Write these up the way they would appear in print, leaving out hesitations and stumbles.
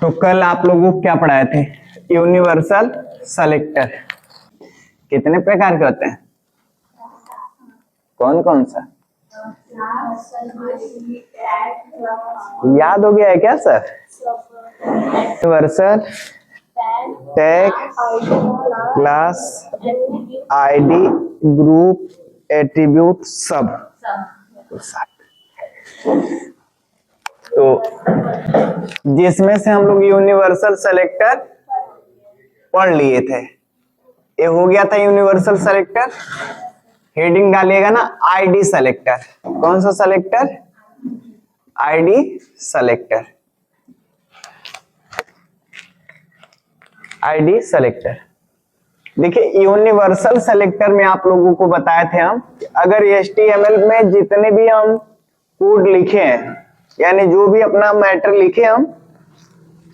तो कल आप लोगों को क्या पढ़ाए थे? यूनिवर्सल सेलेक्टर कितने प्रकार के होते हैं? कौन कौन सा याद हो गया है क्या sir? Universal, tag, class, ID, group, attribute, सब। तो जिसमें से हम लोग यूनिवर्सल सेलेक्टर पढ़ लिए थे, ये हो गया था यूनिवर्सल सेलेक्टर। हेडिंग डालिएगा ना आईडी सेलेक्टर। कौन सा selector? ID selector. ID selector. देखिए यूनिवर्सल सेलेक्टर में आप लोगों को बताए थे हम, अगर HTML में जितने भी हम कोड लिखे हैं, यानी जो भी अपना मैटर लिखे हम,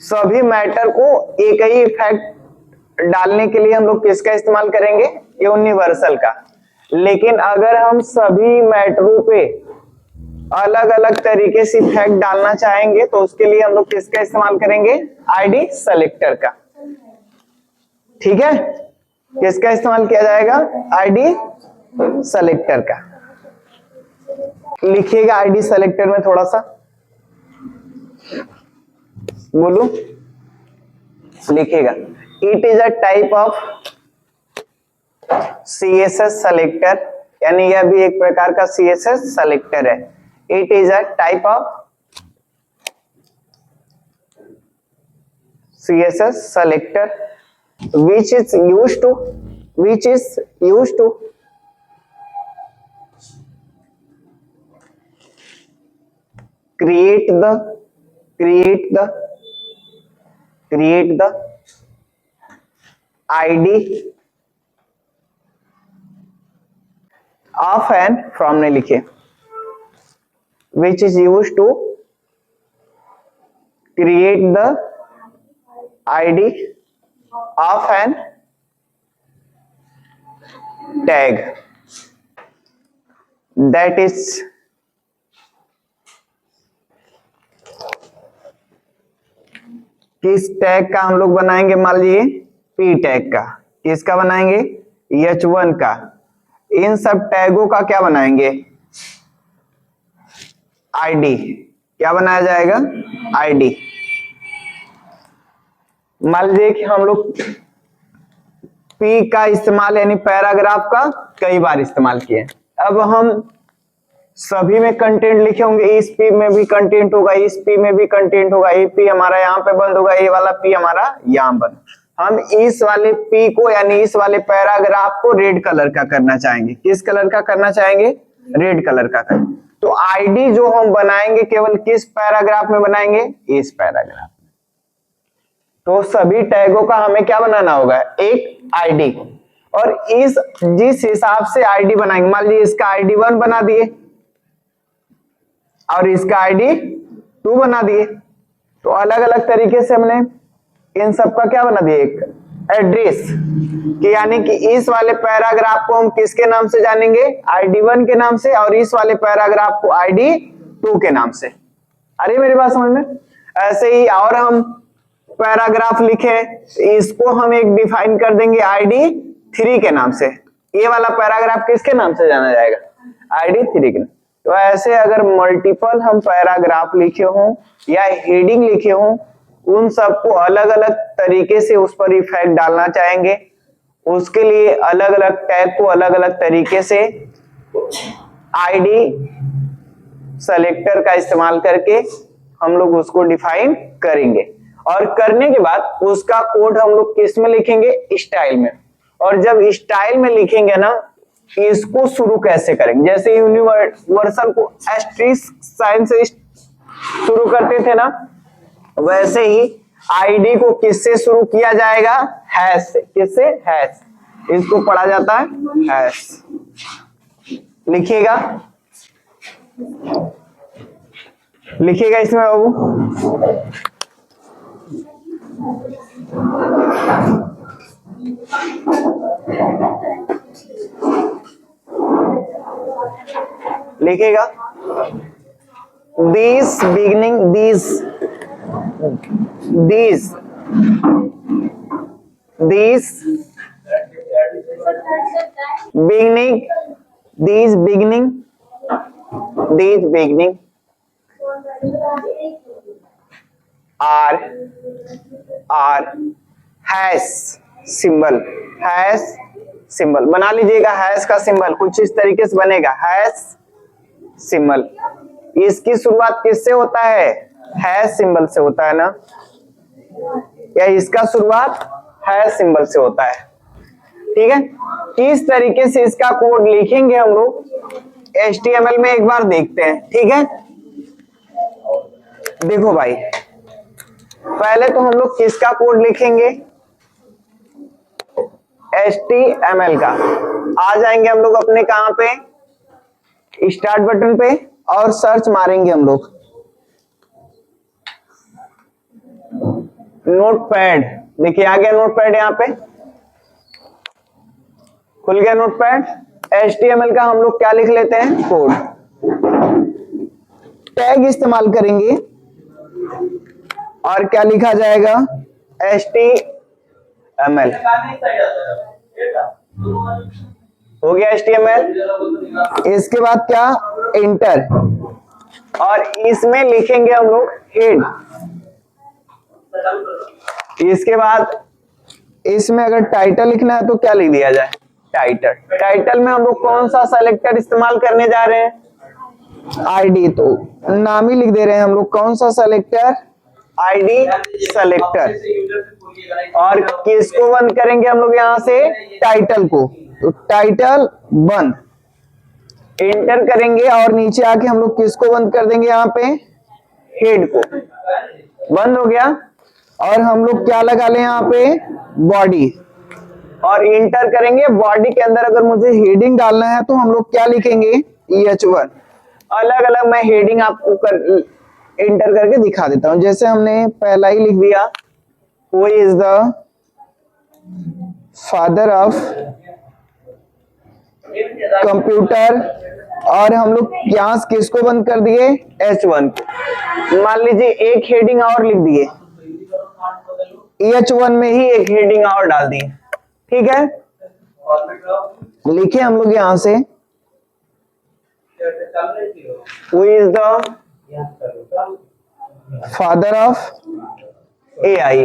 सभी मैटर को एक ही इफेक्ट डालने के लिए हम लोग किसका इस्तेमाल करेंगे? यूनिवर्सल का। लेकिन अगर हम सभी मैटरों पे अलग अलग तरीके से इफेक्ट डालना चाहेंगे तो उसके लिए हम लोग किसका इस्तेमाल करेंगे? आईडी सेलेक्टर का। ठीक है, किसका इस्तेमाल किया जाएगा? आईडी सेलेक्टर का। लिखिएगा आईडी सेलेक्टर में थोड़ा सा, बोलो लिखिएगा। It is a type of CSS selector, यानी यह भी एक प्रकार का CSS सेलेक्टर है। It is a type of CSS selector which is used to create the ID of an from ने लिखे, which is used to create the ID of an tag that is किस tag का हम लोग बनाएंगे? मान लीजिए P टैग का। किसका बनाएंगे? H1 का। इन सब टैगों का क्या बनाएंगे? आईडी। क्या बनाया जाएगा? आईडी। मान लीजिए कि हम लोग P का इस्तेमाल यानी पैराग्राफ का कई बार इस्तेमाल किए। अब हम सभी में कंटेंट लिखे होंगे, इस P में भी कंटेंट होगा, इस P में भी कंटेंट होगा, ये P हमारा यहाँ पे बंद होगा, ये वाला P हमारा यहाँ बंद। हम इस वाले P को यानी इस वाले पैराग्राफ को रेड कलर का करना चाहेंगे। किस कलर का करना चाहेंगे? रेड कलर का करेंगे। तो आईडी जो हम बनाएंगे केवल किस पैराग्राफ में बनाएंगे? इस पैराग्राफ में। तो सभी टैगों का हमें क्या बनाना होगा? एक आईडी। और इस जिस हिसाब से आईडी बनाएंगे, मान लीजिए इसका ID1 बना दिए और इसका ID2 बना दिए, तो अलग अलग तरीके से हमने इन सब का क्या बना दिया? एक एड्रेस, कि यानी कि इस वाले पैराग्राफ को हम किसके नाम से जानेंगे? ID1 के नाम से, और इस वाले पैराग्राफ को ID2 के नाम से। अरे मेरी बात समझ में? ऐसे ही और हम पैराग्राफ लिखे, इसको हम एक डिफाइन कर देंगे ID3 के नाम से। ये वाला पैराग्राफ किसके नाम से जाना जाएगा? ID3 के नाम। तो ऐसे अगर मल्टीपल हम पैराग्राफ लिखे हों या हेडिंग लिखे हों, उन सबको अलग अलग तरीके से उस पर इफेक्ट डालना चाहेंगे, उसके लिए अलग अलग टैग को अलग अलग तरीके से आईडी सेलेक्टर का इस्तेमाल करके हम लोग उसको डिफाइन करेंगे। और करने के बाद उसका कोड हम लोग किस में लिखेंगे? स्टाइल में। और जब स्टाइल में लिखेंगे ना, इसको शुरू कैसे करेंगे? जैसे यूनिवर्सल को एस्टेरिस्क साइन से शुरू करते थे ना, वैसे ही आईडी को किससे शुरू किया जाएगा? हैश से। किससे? हैश। इसको पढ़ा जाता है हैश। लिखिएगा, लिखिएगा इसमें बाबू। लिखेगा these beginning, these these beginning these beginning are hash symbol बना लीजिएगा। हैश का सिंबल कुछ इस तरीके से बनेगा, हैश सिंबल। इसकी शुरुआत किससे होता है? हैश सिंबल से होता है ना, या इसका शुरुआत हैश सिंबल से होता है। ठीक है, किस तरीके से इसका कोड लिखेंगे हम लोग HTML में एक बार देखते हैं। ठीक है, देखो भाई, पहले तो हम लोग किसका कोड लिखेंगे? HTML का। आ जाएंगे हम लोग अपने कहां पे, स्टार्ट बटन पे, और सर्च मारेंगे हम लोग नोटपैड। देखिए आ गया नोटपैड, यहाँ पे खुल गया नोटपैड। HTML का हम लोग क्या लिख लेते हैं? कोड। टैग इस्तेमाल करेंगे और क्या लिखा जाएगा? HTML। हो गया HTML। इसके बाद क्या? इंटर। और इसमें लिखेंगे हम लोग हेड। इसके बाद इसमें अगर टाइटल लिखना है तो क्या लिख दिया जाए? टाइटल। टाइटल में हम लोग कौन सा सेलेक्टर इस्तेमाल करने जा रहे हैं? ID। तो नाम ही लिख दे रहे हैं हम लोग, कौन सा सेलेक्टर? ID selector. और किसको बंद करेंगे हम लोग यहाँ से? टाइटल को। तो टाइटल बंद। इंटर करेंगे और नीचे आके हम लोग किसको बंद कर देंगे? यहाँ पे हेड को। बंद हो गया। और हम लोग क्या लगा ले यहाँ पे? बॉडी। और इंटर करेंगे। बॉडी के अंदर अगर मुझे हेडिंग डालना है तो हम लोग क्या लिखेंगे? H1। अलग अलग मैं हेडिंग आपको इंटर करके दिखा देता हूं। जैसे हमने पहला ही लिख दिया, Who is the father of computer. और हम लोग यहाँ किसको बंद कर दिए? H1 को। मान लीजिए एक हेडिंग और लिख दिए, H1 में ही एक हेडिंग और डाल दिए। ठीक है, लिखे हम लोग यहां से Who is the father of AI।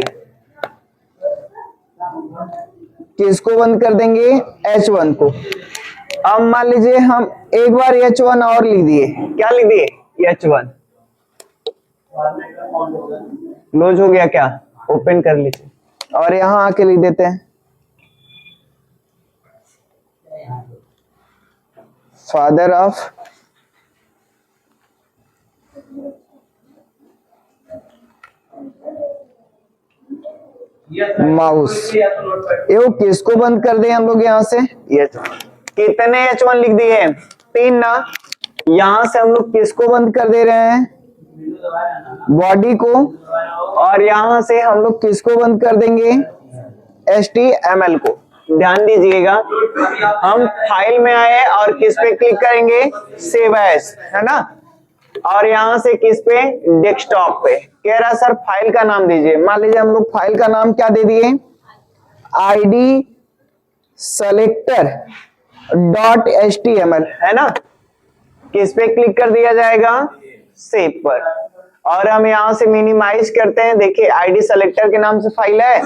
किसको बंद कर देंगे? H1 को। अब मान लीजिए हम एक बार H1 और लिख दिए। क्या लिख दिए? H1। क्लोज हो गया क्या? ओपन कर लीजिए और यहां आके लिख देते हैं फादर ऑफ माउस। ये किसको बंद कर दे हम लोग यहाँ से? कितने H1 लिख दिए? 3 ना। यहां से हम लोग किसको बंद कर दे रहे हैं? बॉडी को। और यहां से हम लोग किसको बंद कर देंगे? HTML को। ध्यान दीजिएगा, हम फाइल में आए और किस पे क्लिक करेंगे? सेव एज, है ना। और यहां से किस पे? डेस्कटॉप पे। कह रहा सर फाइल का नाम दीजिए। मान लीजिए हम लोग फाइल का नाम क्या दे दिए? ID selector .html, है ना। किस पे क्लिक कर दिया जाएगा? सेव पर। और हम यहां से मिनिमाइज करते हैं। देखिए ID सेलेक्टर के नाम से फाइल है,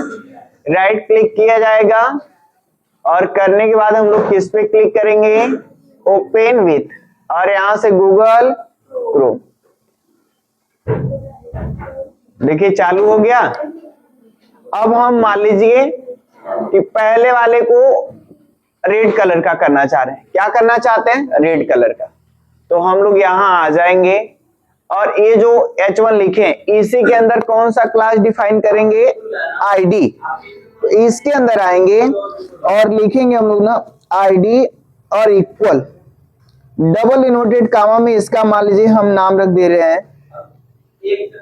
राइट क्लिक किया जाएगा और करने के बाद हम लोग किस पे क्लिक करेंगे? Open with. और यहां से गूगल क्रोम। देखिए चालू हो गया। अब हम मान लीजिए कि पहले वाले को रेड कलर का करना चाह रहे हैं। क्या करना चाहते हैं? रेड कलर का। तो हम लोग यहां आ जाएंगे और ये जो H1 लिखे इसी के अंदर कौन सा क्लास डिफाइन करेंगे? ID। तो इसके अंदर आएंगे और लिखेंगे हम लोग ना ID और इक्वल डबल इनवर्टेड कामा में इसका मान लीजिए हम नाम रख दे रहे हैं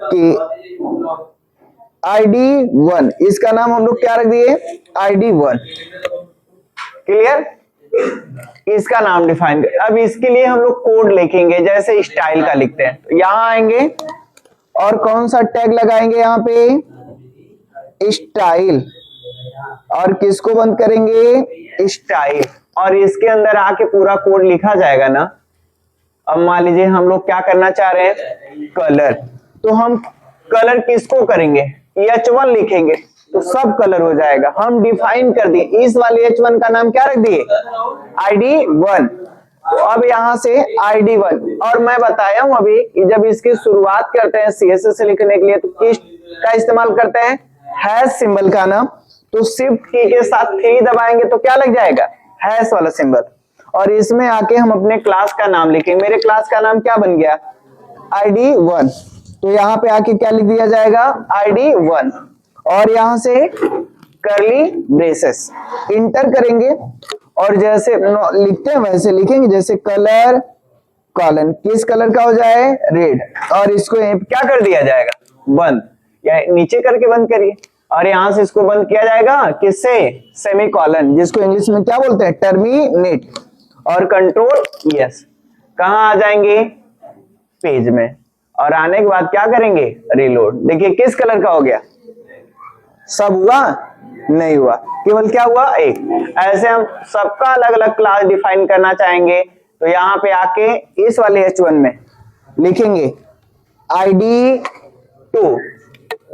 कि ID1। इसका नाम हम लोग क्या रख दिए? ID1। क्लियर? इसका नाम डिफाइन कर। अब इसके लिए हम लोग कोड लिखेंगे, जैसे स्टाइल का लिखते हैं। तो यहां आएंगे और कौन सा टैग लगाएंगे यहाँ पे, स्टाइल, और किसको बंद करेंगे, स्टाइल, और इसके अंदर आके पूरा कोड लिखा जाएगा ना। अब मान लीजिए हम लोग क्या करना चाह रहे हैं, कलर, तो हम कलर किसको करेंगे, H1 लिखेंगे तो सब कलर हो जाएगा। हम डिफाइन कर दिए, इस वाले H1 का नाम क्या रख दिए, ID1। तो अब यहां से ID1, और मैं बताया हूं अभी कि जब इसकी शुरुआत करते हैं CSS लिखने के लिए तो किस का इस्तेमाल करते हैं, हैश सिंबल का ना। तो शिफ्ट की के साथ 3 दबाएंगे तो क्या लग जाएगा, हैश वाला सिंबल, और इसमें आके हम अपने क्लास का नाम लिखेंगे। मेरे क्लास का नाम क्या बन गया, ID1। तो यहाँ पे आके क्या लिख दिया जाएगा, ID1, और यहां से करली ब्रेसेस, इंटर करेंगे, और जैसे लिखते हैं वैसे लिखेंगे, जैसे कलर कॉलन, किस कलर का हो जाए, रेड, और इसको क्या कर दिया जाएगा, बंद, या नीचे करके बंद करिए, और यहां से इसको बंद किया जाएगा किससे, सेमीकोलन, जिसको इंग्लिश में क्या बोलते हैं, टर्मिनेट, और कंट्रोल यस, कहां आ जाएंगे, पेज में, और आने के बाद क्या करेंगे, रीलोड। देखिए किस कलर का हो गया, सब हुआ, नहीं हुआ, केवल क्या हुआ, एक। ऐसे हम सबका अलग अलग क्लास डिफाइन करना चाहेंगे तो यहाँ पे आके इस वाले H1 में लिखेंगे ID2,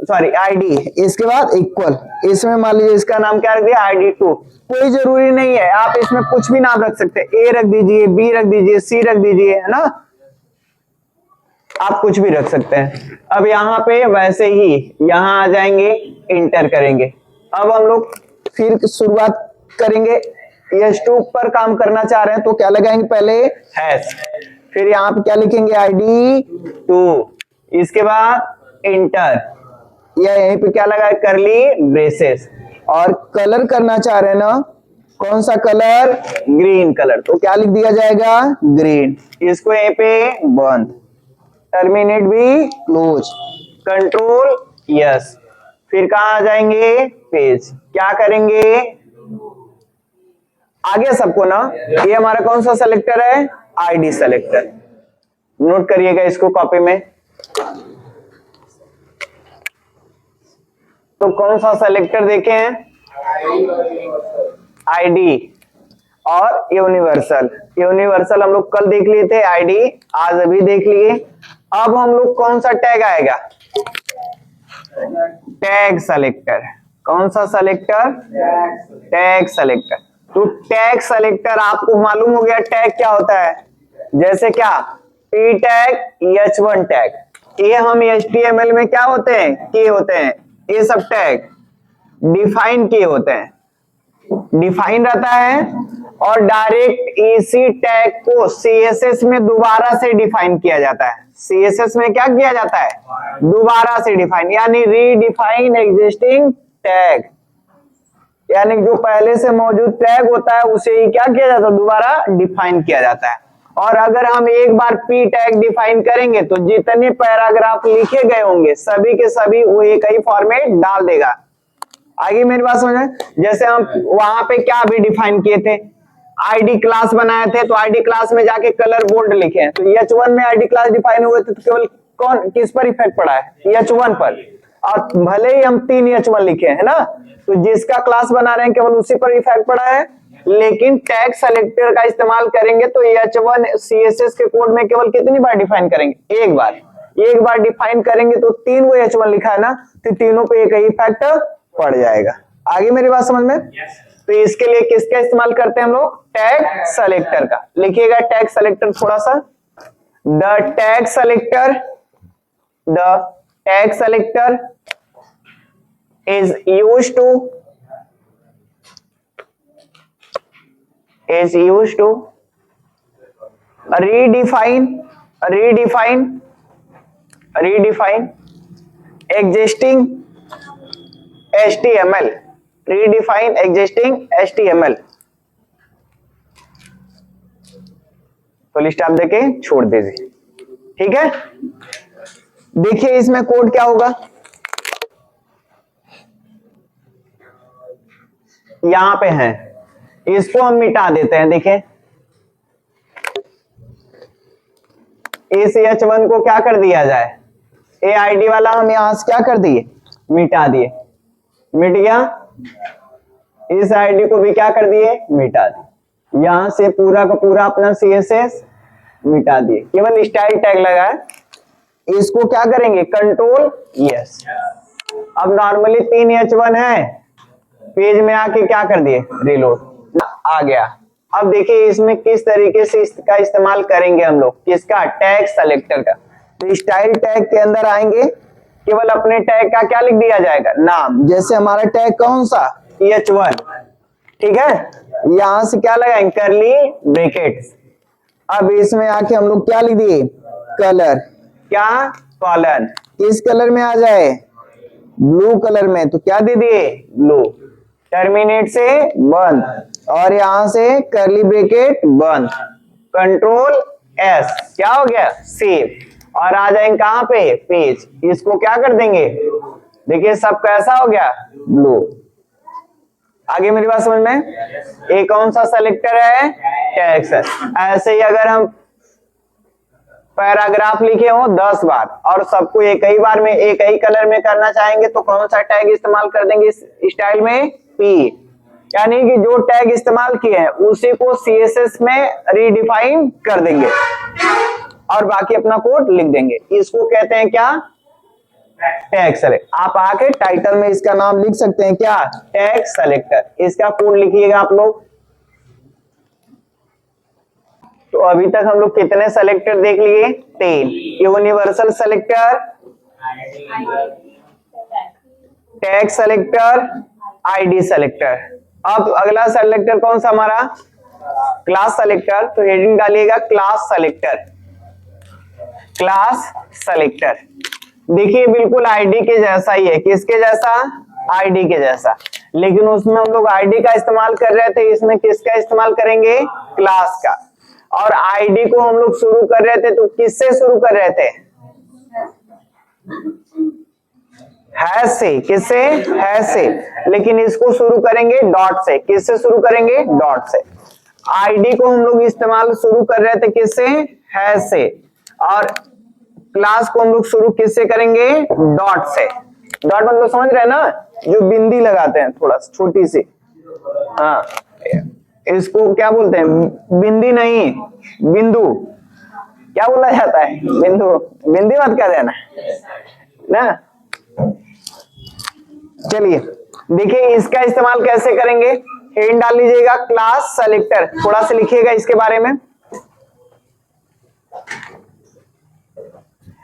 सॉरी ID, इसके बाद इक्वल, इसमें मान लीजिए इसका नाम क्या रख दिया, ID2। कोई जरूरी नहीं है, आप इसमें कुछ भी नाम रख सकते हैं, A रख दीजिए, B रख दीजिए, C रख दीजिए, है ना, आप कुछ भी रख सकते हैं। अब यहाँ पे वैसे ही यहाँ आ जाएंगे, इंटर करेंगे। अब हम लोग फिर शुरुआत करेंगे, H2 पर काम करना चाह रहे हैं तो क्या लगाएंगे, पहले हैश, फिर यहाँ पे क्या लिखेंगे, ID2, इसके बाद इंटर, या यहीं पे क्या लगा, करली ब्रेसेस, और कलर करना चाह रहे हैं ना, कौन सा कलर, ग्रीन कलर, तो क्या लिख दिया जाएगा, ग्रीन, इसको यहीं पे बंद, टर्मिनेट भी क्लोज, कंट्रोल यस, फिर कहां आ जाएंगे, पेज, क्या करेंगे, आगे सबको ना, ये हमारा कौन सा सेलेक्टर है, ID सेलेक्टर, नोट करिएगा इसको कॉपी में। तो कौन सा सेलेक्टर देखे हैं, ID, और यूनिवर्सल, यूनिवर्सल हम लोग कल देख लिए थे, ID आज अभी देख लिए। अब हम लोग कौन सा टैग आएगा, टैग सेलेक्टर, कौन सा सेलेक्टर, टैग सेलेक्टर। तो टैग सेलेक्टर आपको मालूम हो गया टैग क्या होता है, जैसे क्या, P टैग, H1 टैग, ये हम HTML में क्या होते हैं, किए होते हैं, ये सब टैग डिफाइन किए होते हैं, डिफाइन रहता है, और डायरेक्ट इसी टैग को CSS में दोबारा से डिफाइन किया जाता है। CSS में क्या किया जाता है, दोबारा से डिफाइन, यानी रीडिफाइन एग्जिस्टिंग टैग, यानी जो पहले से मौजूद टैग होता है उसे ही क्या किया जाता है, दोबारा डिफाइन किया जाता है। और अगर हम एक बार P टैग डिफाइन करेंगे तो जितने पैराग्राफ लिखे गए होंगे सभी के सभी वो एक ही फॉर्मेट डाल देगा। आगे मेरी बात समझ में, जैसे हम वहां पे क्या भी डिफाइन किए थे, ID क्लास बनाए थे, तो ID क्लास में जाके कलर बोल्ड लिखे हैं, तो H1 में ID क्लास डिफाइन हुए थे, तो केवल कौन किस पर इफेक्ट पड़ा है, H1 पर, और भले ही हम 3 H1 लिखे है ना, तो जिसका क्लास बना रहे हैं केवल उसी पर इफेक्ट पड़ा है। लेकिन टैग सेलेक्टर का इस्तेमाल करेंगे तो H1 CSS के कोड में केवल कितनी बार डिफाइन करेंगे, एक बार, एक बार डिफाइन करेंगे तो 3 वो H1 लिखा है ना, तो तीनों पे एक ही इफेक्ट पड़ जाएगा। आगे मेरी बात समझ में, तो इसके लिए किसका इस्तेमाल करते हैं हम लोग, टैग सेलेक्टर का। लिखिएगा टैग सेलेक्टर थोड़ा सा, the tag selector, the tag selector is used to redefine existing HTML, redefine existing HTML। तो लिस्ट आप देके छोड़ दीजिए, ठीक है। देखिए इसमें कोड क्या होगा, यहां पे है, इसको हम मिटा देते हैं। देखें इस H1 को क्या कर दिया जाए, ए आईडी वाला हम यहां से क्या कर दिए, मिटा दिए, मिट गया। इस आईडी को भी क्या कर दिए, मिटा दिए। यहां से पूरा का पूरा अपना सीएसएस मिटा दिए, केवल स्टाइल टैग लगा है। इसको क्या करेंगे, कंट्रोल यस। अब नॉर्मली 3H1 है, पेज में आके क्या कर दिए, रिलोड आ गया। अब देखिए इसमें किस तरीके से इसका इस्तेमाल करेंगे हम लोग, किसका, टैग सेलेक्टर का। तो स्टाइल टैग के अंदर आएंगे, केवल अपने टैग का क्या लिख दिया जाएगा, नाम। जैसे हमारा टैग कौन सा, H1, ठीक है। यहां से क्या लगाएंगे, करली ब्रैकेट्स। अब इसमें आके हम लोग क्या लिख दिए, कलर, क्या, कॉलन। किस कलर में आ जाए, ब्लू कलर में, तो क्या दे दिए, ब्लू। टर्मिनेट से बंद, और यहां से करली ब्रैकेट बंद, कंट्रोल एस, क्या हो गया, सेव। और आ जाएंगे कहां पे, पेज। इसको क्या कर देंगे, देखिए सब कैसा हो गया, ब्लू। आगे मेरी बात समझ में, ये कौन सा सेलेक्टर है, टैग। ऐसे ही अगर हम पैराग्राफ लिखे हो 10 बार और सबको एक ही बार में एक ही कलर में करना चाहेंगे तो कौन सा टैग इस्तेमाल कर देंगे इस स्टाइल में, पी। यानी कि जो टैग इस्तेमाल किए हैं उसी को सीएसएस में रीडिफाइन कर देंगे और बाकी अपना कोड लिख देंगे। इसको कहते हैं क्या, टैग सेलेक्ट। आप आके टाइटल में इसका नाम लिख सकते हैं, क्या, टैग सेलेक्टर। इसका कोड लिखिएगा आप लोग। तो अभी तक हम लोग कितने सेलेक्टर देख लिए, 3। Universal selector, tag selector, ID selector. अब अगला सेलेक्टर कौन सा हमारा, क्लास सेलेक्टर। तो हेडिंग डालिएगा क्लास सेलेक्टर, क्लास सेलेक्टर। देखिए बिल्कुल आईडी के जैसा ही है, किसके जैसा, आईडी के जैसा, लेकिन उसमें हम लोग आईडी का इस्तेमाल कर रहे थे, इसमें किसका इस्तेमाल करेंगे, क्लास का। और आईडी को हम लोग शुरू कर रहे थे तो किससे शुरू कर रहे थे, हैश से, किससे, हैश से। लेकिन इसको शुरू करेंगे डॉट से, किससे शुरू करेंगे, डॉट से। आईडी को हम लोग इस्तेमाल शुरू कर रहे थे किससे, हैश से। और क्लास को हम लोग शुरू किससे करेंगे, डॉट से। डॉट मतलब समझ रहे हैं ना, जो बिंदी लगाते हैं थोड़ा छोटी सी, हाँ, इसको क्या बोलते हैं, बिंदी नहीं, बिंदु। क्या बोला जाता है, बिंदु। बिंदी मत कह देना ना। चलिए देखिए इसका इस्तेमाल कैसे करेंगे, हेड डाल लीजिएगा क्लास सेलेक्टर। थोड़ा सा लिखिएगा इसके बारे में,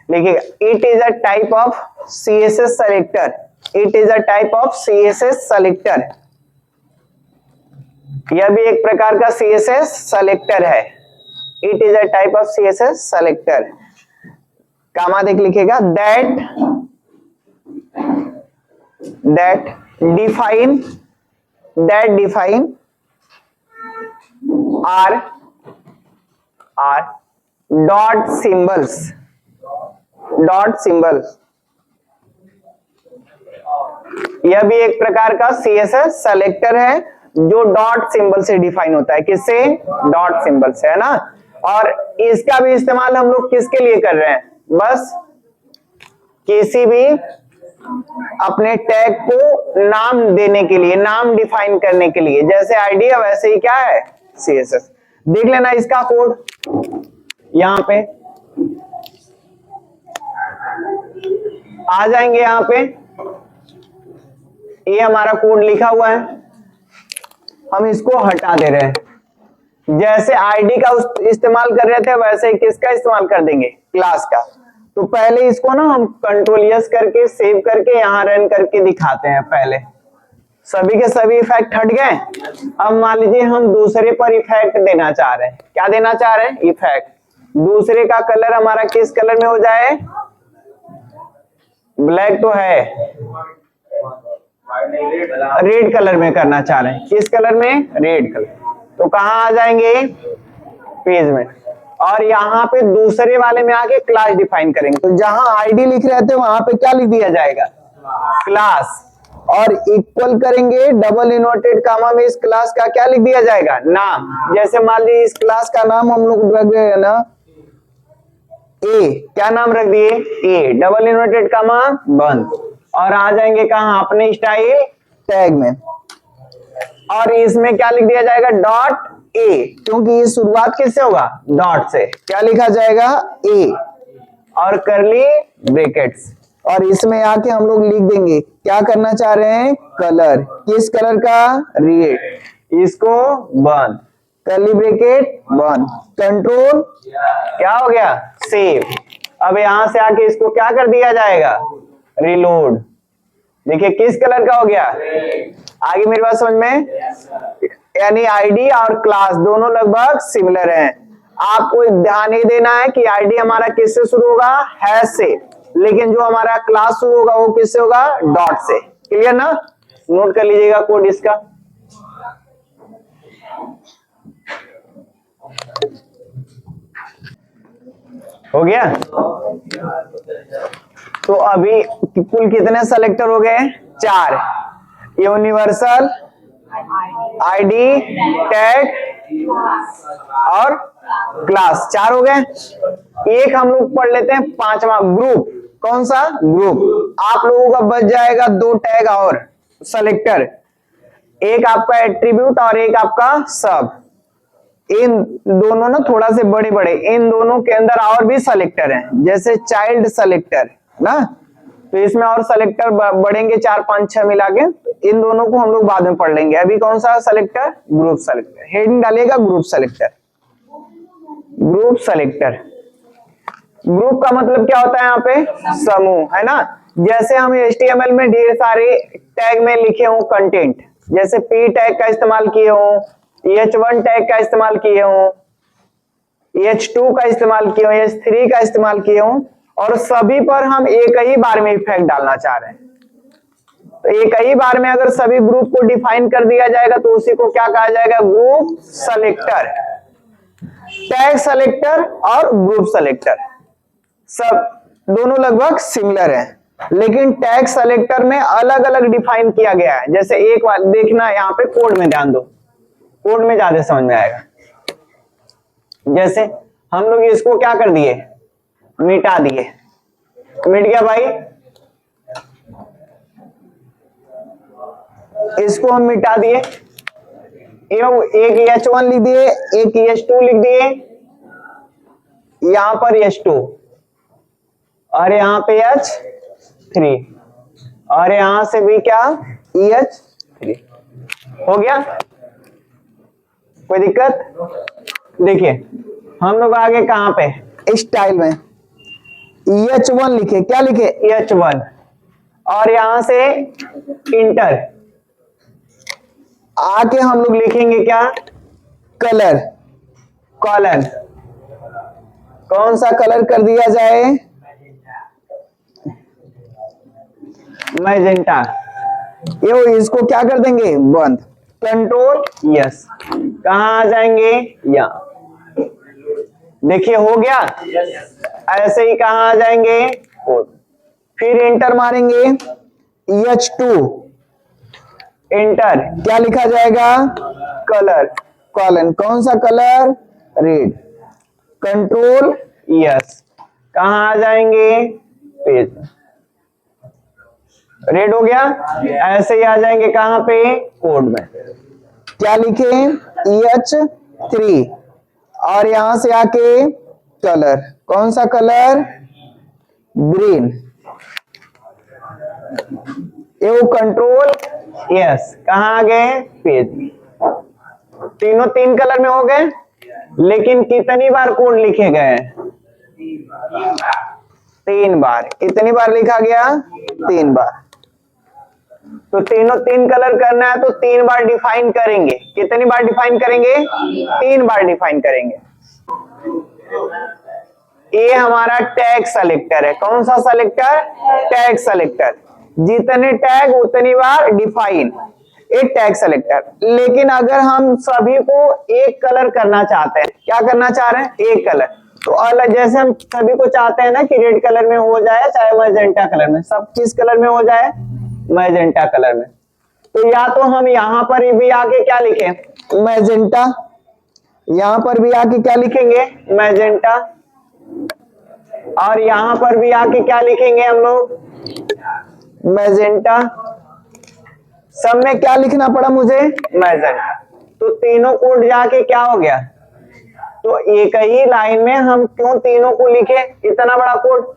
लिखिएगा it is a type of CSS selector. It is a type of CSS selector. यह भी एक प्रकार का सीएसएस सेलेक्टर है। It is a type of CSS selector. Comma देख लिखिएगा, that define are dot symbols, यह भी एक प्रकार का सीएसएस सेलेक्टर है जो डॉट सिंबल से डिफाइन होता है, किससे, डॉट सिंबल से, है ना। और इसका भी इस्तेमाल हम लोग किसके लिए कर रहे हैं, बस किसी भी अपने टैग को नाम देने के लिए, नाम डिफाइन करने के लिए। जैसे आईडी है वैसे ही क्या है, सीएसएस। देख लेना इसका कोड, यहां पे आ जाएंगे। यहां पे ये हमारा कोड लिखा हुआ है, हम इसको हटा दे रहे हैं। जैसे आईडी का इस्तेमाल कर रहे थे वैसे ही किसका इस्तेमाल कर देंगे, क्लास का। तो पहले इसको ना हम कंट्रोल यस करके सेव करके यहां रन करके दिखाते हैं। पहले सभी के सभी इफेक्ट हट गए। अब मान लीजिए हम दूसरे पर इफेक्ट देना चाह रहे हैं। क्या देना चाह रहे हैं, इफेक्ट। दूसरे का कलर हमारा किस कलर में हो जाए, ब्लैक तो है, रेड कलर में करना चाह रहे हैं। किस कलर में, रेड कलर। तो कहां आ जाएंगे, पेज में। और यहाँ पे दूसरे वाले में आके क्लास डिफाइन करेंगे। तो जहां आईडी लिख रहे थे वहां पे क्या लिख दिया जाएगा, क्लास। और इक्वल करेंगे डबल इन्वर्टेड कामा में इस क्लास का क्या लिख दिया जाएगा, नाम। जैसे मान लीजिए इस क्लास का नाम हम लोग रख गए ना ए, क्या नाम रख दिए? ए, डबल इन्वर्टेड कॉमा बंद, और आ जाएंगे कहां? अपने स्टाइल टैग में, और इसमें क्या लिख दिया जाएगा? डॉट ए, क्योंकि ये शुरुआत किससे होगा? डॉट से। क्या लिखा जाएगा? ए, और करली ब्रैकेट्स, और इसमें आके हम लोग लिख देंगे क्या करना चाह रहे हैं? कलर। किस कलर का? रेड। इसको बंद, कर्ली ब्रैकेट बंद, कंट्रोल क्या हो गया? सेव। अब यहां से आके इसको क्या कर दिया जाएगा? रिलोड। देखिए किस कलर का हो गया? आगे मेरी बात समझ में? यानी आईडी और क्लास दोनों लगभग सिमिलर हैं। आपको ध्यान ये देना है कि आईडी हमारा किससे शुरू होगा? हैश से, लेकिन जो हमारा क्लास शुरू होगा वो किससे होगा? डॉट से। क्लियर ना? नोट कर लीजिएगा कोड इसका। हो गया? तो अभी कुल कितने सेलेक्टर हो गए? 4। यूनिवर्सल, आईडी, टैग और क्लास, 4 हो गए। एक हम लोग पढ़ लेते हैं 5वां, ग्रुप। कौन सा? ग्रुप। आप लोगों का बच जाएगा 2 टैग और सेलेक्टर, एक आपका एट्रीब्यूट और एक आपका सब। इन दोनों ना थोड़ा से बड़े बड़े, इन दोनों के अंदर और भी सेलेक्टर हैं, जैसे चाइल्ड सेलेक्टर ना, तो इसमें और सेलेक्टर बढ़ेंगे 4 5 6 मिला के। इन दोनों को हम लोग बाद में पढ़ लेंगे। अभी कौन सा सेलेक्टर? Group selector. हेडिंग डालिएगा group selector. Group selector, group का मतलब क्या होता है? यहाँ पे समूह, है ना। जैसे हम HTML में ढेर सारे टैग में लिखे हों कंटेंट, जैसे p टैग का इस्तेमाल किए हों, h1 टैग का इस्तेमाल किए हों, h2 का इस्तेमाल किए हों, h3 का इस्तेमाल किए हों, और सभी पर हम एक ही बार में इफेक्ट डालना चाह रहे हैं, तो एक ही बार में अगर सभी ग्रुप को डिफाइन कर दिया जाएगा तो उसी को क्या कहा जाएगा? Group selector. टैग सेलेक्टर और ग्रुप सेलेक्टर सब दोनों लगभग सिमिलर हैं, लेकिन टैग सेलेक्टर में अलग अलग डिफाइन किया गया है। जैसे एक बार देखना, यहाँ पे कोड में ध्यान दो, कोड में ज्यादा समझ में आएगा। जैसे हम लोग इसको क्या कर दिए? मिटा दिए। मिट गया भाई, इसको हम मिटा दिए। एक h1 लिख दिए, एक h2 लिख दिए, यहां पर h2 और यहां पे h3, और यहां से भी क्या? h3 हो गया। कोई दिक्कत? देखिए हम लोग आगे कहां पे? स्टाइल में h1 लिखे। क्या लिखे? h1, और यहां से इंटर आके हम लोग लिखेंगे क्या? Colour, colon. कौन सा कलर कर दिया जाए? मैजेंटा। ये इसको क्या कर देंगे? बंद। Control yes. कहां आ जाएंगे? यहां। देखिए हो गया। ऐसे ही कहां आ जाएंगे? फिर इंटर मारेंगे, h2 इंटर, क्या लिखा जाएगा? Colour, colon. कौन सा कलर? रेड। Control yes. कहां आ जाएंगे? पेज। रेड हो गया। ऐसे ही आ जाएंगे कहां पे? कोड में। क्या लिखे? h3, और यहां से आके कलर। कौन सा कलर? ग्रीन। ये वो कंट्रोल यस। कहां आ गए? पेज। तीनों 3 कलर में हो गए, लेकिन कितनी बार कोड लिखे गए? 3 बार। कितनी बार लिखा गया? 3 बार। तो तीनों 3 कलर करना है तो 3 बार डिफाइन करेंगे। कितनी बार डिफाइन करेंगे? 3 बार डिफाइन करेंगे। ये हमारा टैग सेलेक्टर है। कौन सा सेलेक्टर? Tag selector. जितने टैग उतनी बार डिफाइन, एक टैग सेलेक्टर। लेकिन अगर हम सभी को एक कलर करना चाहते हैं, क्या करना चाह रहे हैं? एक कलर, तो अलग, जैसे हम सभी को चाहते हैं ना कि रेड कलर में हो जाए, चाहे मैजेंटा कलर में, सब किस कलर में हो जाए? मैजेंटा कलर में। तो या तो हम यहां पर भी आके क्या लिखें? मैजेंटा। यहां पर भी आके क्या लिखेंगे? मैजेंटा। और यहां पर भी आके क्या लिखेंगे हम लोग, मैजेंटा। सब में क्या लिखना पड़ा मुझे, मैजेंटा। तो तीनों कोड जाके क्या हो गया, तो एक ही लाइन में हम क्यों तीनों को लिखे, इतना बड़ा कोड,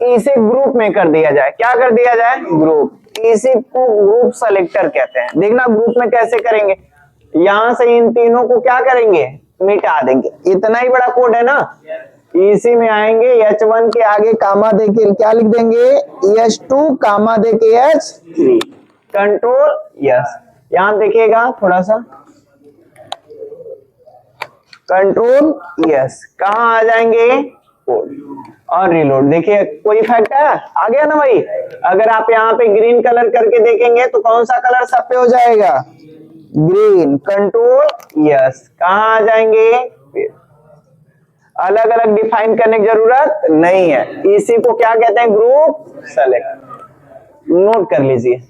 इसे ग्रुप में कर दिया जाए। क्या कर दिया जाए, ग्रुप। इसी को ग्रुप सेलेक्टर कहते हैं। देखना ग्रुप में कैसे करेंगे, यहां से इन तीनों को क्या करेंगे, मिटा देंगे। इतना ही बड़ा कोड है ना, इसी में आएंगे, H1 के आगे कामा देके क्या लिख देंगे, H2 कामा देके H3, कंट्रोल यस। यहां देखिएगा थोड़ा सा, कंट्रोल यस, कहां आ जाएंगे, कोड और रिलोड। देखिए कोई इफेक्ट है, आ गया ना भाई। अगर आप यहाँ पे ग्रीन कलर करके देखेंगे तो कौन सा कलर सब पे हो जाएगा, ग्रीन। कंट्रोल यस, कहां आ जाएंगे, अलग अलग डिफाइन करने की जरूरत नहीं है। इसी को क्या कहते हैं, ग्रुप सेलेक्ट। नोट कर लीजिए।